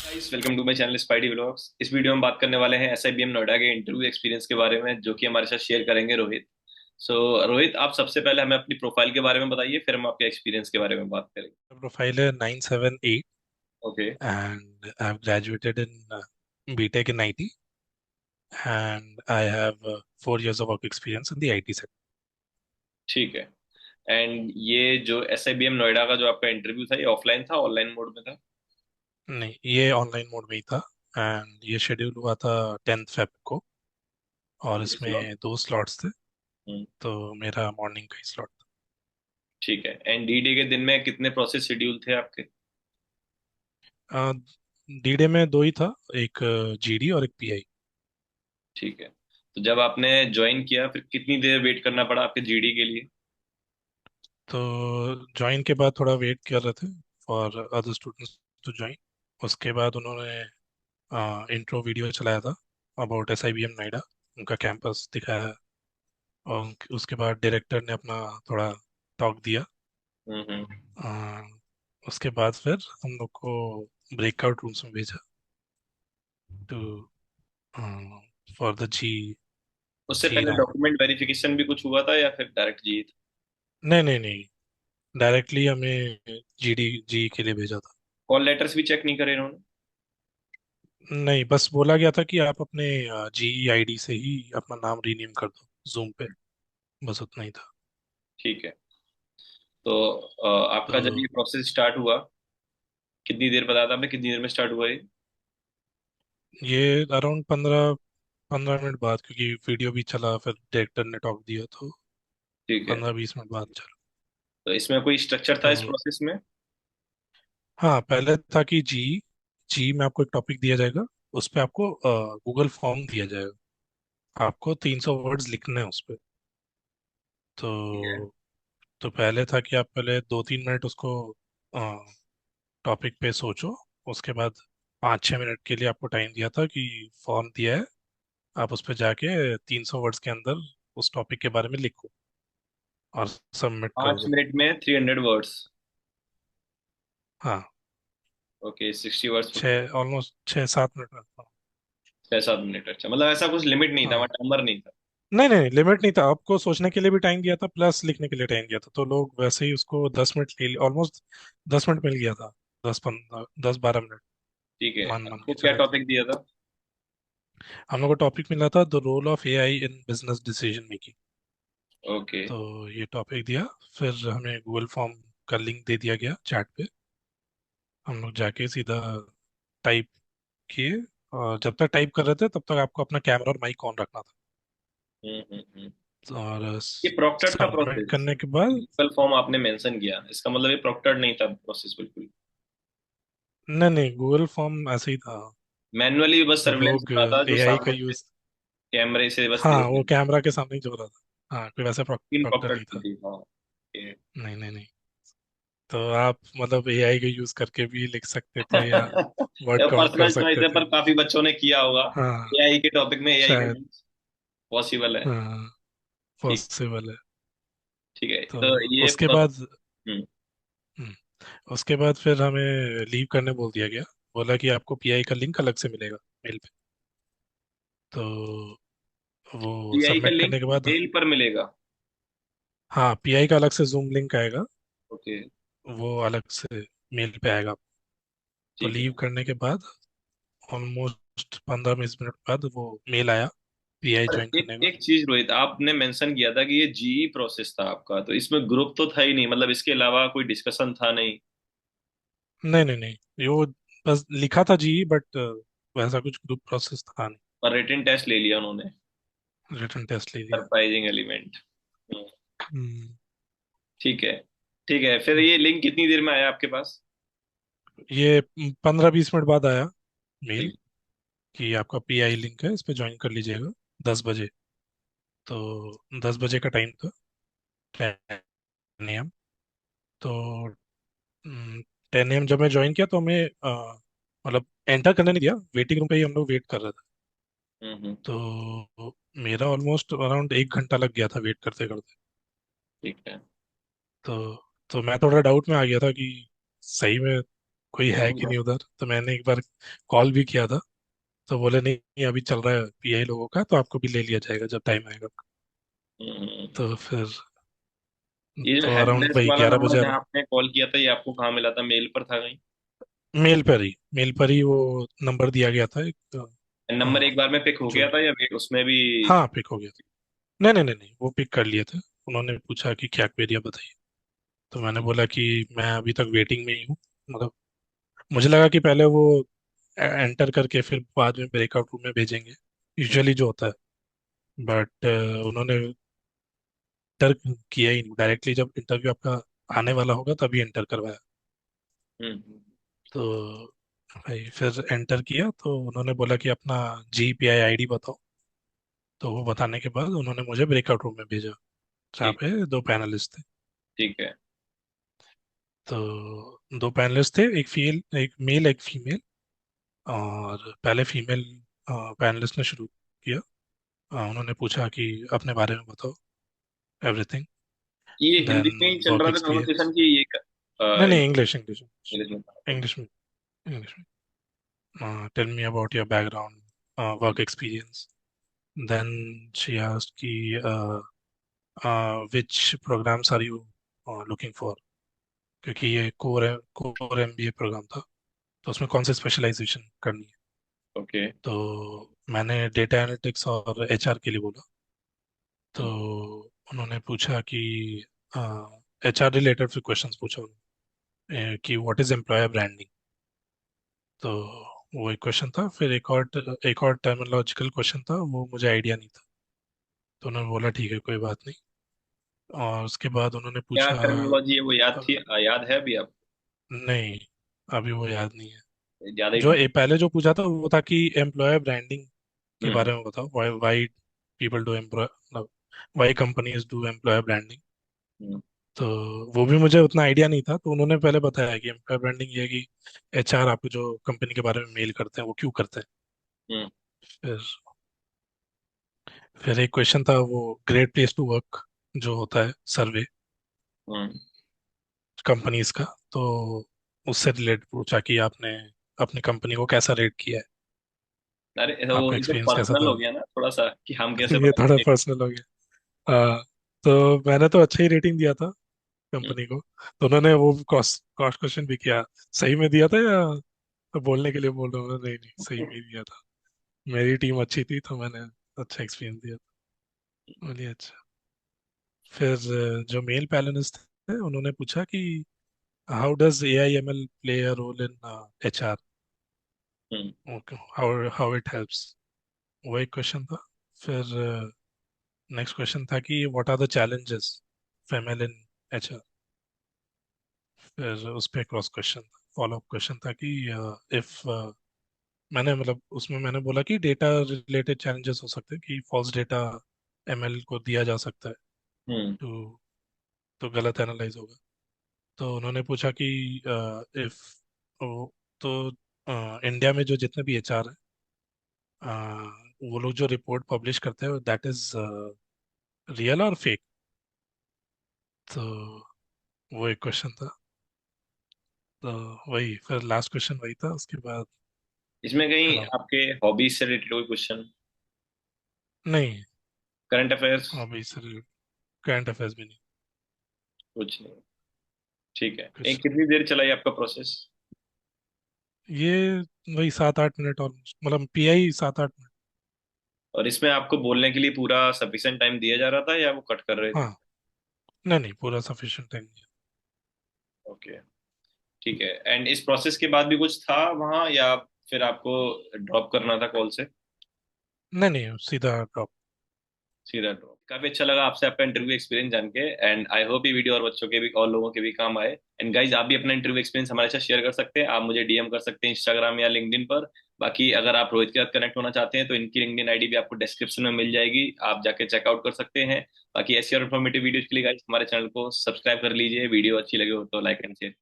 Guys, welcome to my channel Spidey Vlogs. इस video में बात करने वाले हैं एसआईबीएम नोएडा के इंटरव्यू एक्सपीरियंस के बारे में, जो कि हमारे साथ शेयर करेंगे रोहित। रोहित, आप सबसे पहले हमें अपनी प्रोफाइल के बारे में बताइए, फिर हम आपके एक्सपीरियंस के बारे में बात करेंगे। प्रोफाइल है 978 okay. and I've graduated in BTech in IT and I have 4 years of work experience in the IT sector. ठीक है। एंड ये जो एसआईबीएम नोएडा का जो आपका इंटरव्यू था, ये ऑफलाइन था, ऑनलाइन मोड में था? नहीं, ये ऑनलाइन मोड में ही था एंड ये शेड्यूल हुआ था 10th Feb को और कितने स्लॉट? इसमें 2 स्लॉट्स थे। तो मेरा मॉर्निंग का ही स्लॉट ठीक है। एंड डी डे के दिन में कितने प्रोसेस शेड्यूल थे आपके? था। डीडे में दो ही था, एक जीडी और एक पीआई। ठीक है। तो जब आपने ज्वाइन किया, फिर कितनी देर वेट करना पड़ा आपके जीडी के लिए? तो ज्वाइन के बाद थोड़ा वेट कर रहे थे for other students to join. उसके बाद उन्होंने इंट्रो वीडियो चलाया था अबाउट SIBM नोएडा, उनका कैंपस दिखाया। और उसके बाद डायरेक्टर ने अपना थोड़ा टॉक दिया। हम्म। अ, उसके बाद फिर हम लोग को ब्रेकआउट रूम्स में भेजा टू फॉर द जी उससे जी पहले राउंड। डॉक्यूमेंट वेरिफिकेशन भी कुछ हुआ था या फिर डायरेक्ट जी? नहीं नहीं नहीं, डायरेक्टली हमें जी के लिए भेजा था। कॉल लेटर्स भी चेक नहीं करे इन्होंने? नहीं, बस बोला गया था कि आप अपने जी आईडी से ही अपना नाम रीनेम कर दो जूम पे, बस उतना ही था। ठीक है। तो आपका जब तो ये प्रोसेस स्टार्ट हुआ, कितनी देर बताया था आपने, कितनी देर में स्टार्ट हुआ ये? ये अराउंड 15 15 मिनट बाद, क्योंकि वीडियो भी चला, फिर डायरेक्टर ने टॉक दिया, तो ठीक है। 15 20 मिनट बाद चला। तो इसमें कोई स्ट्रक्चर था तो इस प्रोसेस में? हाँ, पहले था कि जी जी में आपको एक टॉपिक दिया जाएगा, उस पे आपको गूगल फॉर्म दिया जाएगा, आपको 300 वर्ड्स लिखने हैं उस पे। ठीक है। तो पहले था कि आप पहले 2 3 मिनट उसको टॉपिक पे सोचो। उसके बाद 5 6 मिनट के लिए आपको टाइम दिया था कि फॉर्म दिया है, आप उस पर जाके 300 वर्ड्स के अंदर उस टॉपिक के बारे में लिखो और सबमिट कर 5 मिनट में 300 वर्ड्स? हाँ, ओके, 60 वर्ड्स पर। 6 ऑलमोस्ट 6 7 मिनट में। 6 7 मिनट, अच्छा। मतलब ऐसा कुछ लिमिट नहीं था, वहाँ हाँ, टाइमर नहीं था? नहीं नहीं, लिमिट नहीं था, आपको सोचने के लिए भी टाइम दिया था प्लस लिखने के लिए टाइम दिया था, तो लोग वैसे ही उसको 10 मिनट ले ऑलमोस्ट 10 मिनट मिल गया था। 10 15 10 12 मिनट ठीक है। मान मान आपको के क्या चले। टॉपिक दिया था? हम लोग को टॉपिक मिला था the role of AI in business decision making. Okay. तो ये टॉपिक दिया, फिर हमें गूगल फॉर्म का लिंक दे दिया गया चैट पे। हम लोग जाके सीधा टाइप किए, और जब तक टाइप कर रहे थे तब तक आपको अपना कैमरा और माइक ऑन रखना हम्म। था। और ये प्रोक्टर्ड था सबमिट प्रोसेस? करने के बाद, गूगल फॉर्म आपने मेंशन किया, इसका मतलब ये प्रोक्टर्ड नहीं था प्रोसेस बिल्कुल? नहीं नहीं, गूगल फॉर्म ऐसे ही था। मैनुअली बस तो सर्विलेंस लोग हो रहा था, जो एआई का सामने से यूज, कैमरे से बस हाँ, देख वो रहे कैमरा के सामने ही जो रहा था। हाँ, कोई वैसा थे। इन प्रॉक्टर प्रोक्टर्ड नहीं नहीं था। थी, हाँ। ये नहीं नहीं नहीं। तो आप मतलब एआई का यूज करके भी लिख सकते थे या वर्ड काउंट कर पर्सनल चॉइस सकते है, थे। पर काफी बच्चों ने किया होगा। हाँ, एआई के टॉपिक में एआई का शायद। यूज पॉसिबल है। हाँ, ठीक। पॉसिबल है। ठीक है। तो तो ये उसके बाद, हम्म। हम्म, उसके बाद फिर हमें लीव करने बोल दिया गया। बोला कि आपको पीआई का लिंक अलग से मिलेगा मेल पे। तो वो एआई का सबमिट लिंक करने के बाद, मेल पर मिलेगा? हाँ, पीआई का अलग से जूम लिंक आएगा, ओके। वो अलग से मेल पे आएगा। तो ठीक है। लीव करने के बाद ऑलमोस्ट 15 20 मिनट बाद वो मेल आया पीआई पर ज्वाइन एक करने का। एक चीज रोहित, आपने मेंशन किया था कि ये जीई प्रोसेस था आपका, तो इसमें ग्रुप तो था ही नहीं, मतलब इसके अलावा कोई डिस्कशन था नहीं? नहीं नहीं नहीं, ये वो बस लिखा था जी, बट वैसा कुछ ग्रुप प्रोसेस था नहीं। और रिटन टेस्ट ले लिया उन्होंने? रिटर्न टेस्ट ले लिया। Surprising element. हम्म, ठीक है। ठीक है, फिर ये लिंक कितनी देर में आया आपके पास? ये 15 20 मिनट बाद आया मेल ठीक। कि आपका पीआई लिंक है, इस पे ज्वाइन कर लीजिएगा 10 बजे। तो 10 बजे का टाइम था, 10 AM। तो 10 AM जब मैं ज्वाइन किया तो हमें मतलब एंटर करने नहीं दिया, वेटिंग रूम पे ही हम लोग वेट कर रहे थे। हम्म। तो मेरा ऑलमोस्ट अराउंड 1 घंटा लग गया था वेट करते करते। ठीक है। तो मैं थोड़ा डाउट में आ गया था कि सही में कोई है कि नहीं उधर। तो मैंने एक बार कॉल भी किया था, तो बोले नहीं नहीं, अभी चल रहा है पीआई लोगों का, तो आपको भी ले लिया जाएगा जब टाइम आएगा। तो फिर ये जो तो हेल्प अराउंड डेस्क वही वाला 11 नंबर बजे जहाँ आपने कॉल किया था, ये आपको कहाँ मिला था? मेल पर था कहीं? मेल पर ही वो नंबर दिया गया था एक। नंबर एक बार में पिक हो गया जो था या वेट उसमें भी? हाँ, पिक हो गया था। नहीं नहीं नहीं नहीं, वो पिक कर लिए थे। उन्होंने पूछा कि क्या क्वेरी है बताइए। तो मैंने बोला कि मैं अभी तक वेटिंग में ही हूँ। मतलब मुझे लगा कि पहले वो एंटर करके फिर बाद में ब्रेकआउट रूम में भेजेंगे, यूजुअली जो होता है। बट उन्होंने एंटर किया ही नहीं डायरेक्टली। जब इंटरव्यू आपका आने वाला होगा तभी एंटर करवाया। हम्म। तो भाई फिर एंटर किया तो उन्होंने बोला कि अपना GPI आईडी बताओ। तो वो बताने के बाद उन्होंने मुझे ब्रेकआउट रूम में भेजा, जहाँ ठीक। पे दो पैनलिस्ट थे। ठीक है। तो दो पैनलिस्ट थे, एक एक मेल एक फीमेल। और पहले फीमेल पैनलिस्ट ने शुरू किया। उन्होंने पूछा कि अपने बारे में बताओ, एवरीथिंग। ये देन हिंदी में ही चल वर्क रहा था एक्सपीरियंस। कन्वर्सेशन की ये नहीं नहीं, इंग्लिश इंग्लिश इंग्लिश में था? इंग्लिश में इंग्लिश में। Tell me about your background, work experience. Then she asked कि which programs are you looking for, क्योंकि ये कोर MBA प्रोग्राम था। तो उसमें कौन से स्पेशलाइजेशन करनी है। ओके। तो मैंने डेटा एनालिटिक्स और HR के लिए बोला। तो उन्होंने पूछा कि HR रिलेटेड फिर क्वेश्चंस पूछा उन्होंने, कि व्हाट इज एम्प्लॉयर ब्रांडिंग। तो वो एक क्वेश्चन था। फिर एक और टर्मिनोलॉजिकल क्वेश्चन था, वो मुझे आइडिया नहीं था। तो उन्होंने बोला ठीक है, कोई बात नहीं। और उसके बाद उन्होंने क्या पूछा टर्मिनोलॉजी है वो याद थी? अ, याद है अभी आप? नहीं, अभी वो याद नहीं है। ज्यादा ही जो टाइम। पहले जो पूछा था वो था कि एम्प्लॉयर ब्रांडिंग के हम्म। बारे में बताओ, why why people do employ, why companies do employer branding. Hmm. तो वो भी मुझे उतना आइडिया नहीं था। तो उन्होंने पहले बताया कि एम्प्लॉयर ब्रांडिंग ये है कि HR आपको जो कंपनी के बारे में मेल करते हैं वो क्यों करते हैं। हम्म। फिर फिर एक क्वेश्चन था वो ग्रेट प्लेस टू वर्क जो होता है, सर्वे हम्म। कंपनीज का। तो उससे रिलेटेड पूछा कि आपने अपनी कंपनी को कैसा रेट किया है, अरे तो आपका ये तो एक्सपीरियंस कैसा पर्सनल था। हो गया ना थोड़ा सा, कि हम कैसे ये थोड़ा बताएंगे? पर्सनल हो गया। तो मैंने तो अच्छा ही रेटिंग दिया था हम्म। कंपनी को। तो उन्होंने वो कॉस्ट कॉस्ट क्वेश्चन भी किया, सही में दिया था या बोलने के लिए बोल रहा हूँ। नहीं नहीं, सही में ही दिया था। मेरी टीम अच्छी थी तो मैंने अच्छा एक्सपीरियंस दिया था। बोलिए अच्छा। फिर जो मेल पैनलिस्ट थे उन्होंने पूछा कि how does AI/ML play a role in HR, hmm. How how it helps. वो एक क्वेश्चन था। फिर नेक्स्ट क्वेश्चन था कि what are the challenges female in HR। फिर उस पर cross question, follow up question था कि इफ मैंने मतलब उसमें मैंने बोला कि डेटा रिलेटेड चैलेंजेस हो सकते हैं, कि फॉल्स डेटा ML को दिया जा सकता है, हम्म। तो गलत एनालाइज होगा। तो उन्होंने पूछा कि इफ तो इंडिया में जो जितने भी HR हैं, वो लोग जो रिपोर्ट पब्लिश करते हैं दैट इज रियल और फेक। तो वो एक क्वेश्चन था। तो वही फिर लास्ट क्वेश्चन वही था उसके बाद। इसमें कहीं अराउंड आपके हॉबीज से रिलेटेड कोई क्वेश्चन? नहीं, करंट अफेयर्स? अभी सर करंट अफेयर्स भी नहीं, कुछ नहीं। ठीक है। कुछ एक कितनी देर चला ये आपका प्रोसेस? नहीं। ये वही 7-8 मिनट, और मतलब PI 7-8 मिनट। और इसमें आपको बोलने के लिए पूरा सफिशिएंट टाइम दिया जा रहा था या वो कट कर रहे थे? हाँ, नहीं नहीं, पूरा सफिशिएंट टाइम दिया। ओके। ठीक है। एंड इस प्रोसेस के बाद भी कुछ था वहाँ, या फिर आपको ड्रॉप करना था कॉल से? नहीं नहीं, सीधा ड्रॉप। सीधा ड्रॉप। काफी अच्छा लगा आपसे आपका इंटरव्यू एक्सपीरियंस जान के, एंड आई होप ये वीडियो और बच्चों के भी और लोगों के भी काम आए। एंड गाइज, आप भी अपना इंटरव्यू एक्सपीरियंस हमारे साथ शेयर कर सकते हैं। आप मुझे DM कर सकते हैं इंस्टाग्राम या लिंक्डइन पर। बाकी अगर आप रोहित के साथ कनेक्ट होना चाहते हैं तो इनकी लिंक्डइन आईडी भी आपको डिस्क्रिप्शन में मिल जाएगी, आप जाके चेकआउट कर सकते हैं। बाकी ऐसी और इन्फॉर्मेटिव वीडियोज के लिए गाइज हमारे चैनल को सब्सक्राइब कर लीजिए। वीडियो अच्छी लगे हो तो लाइक एंड शेयर।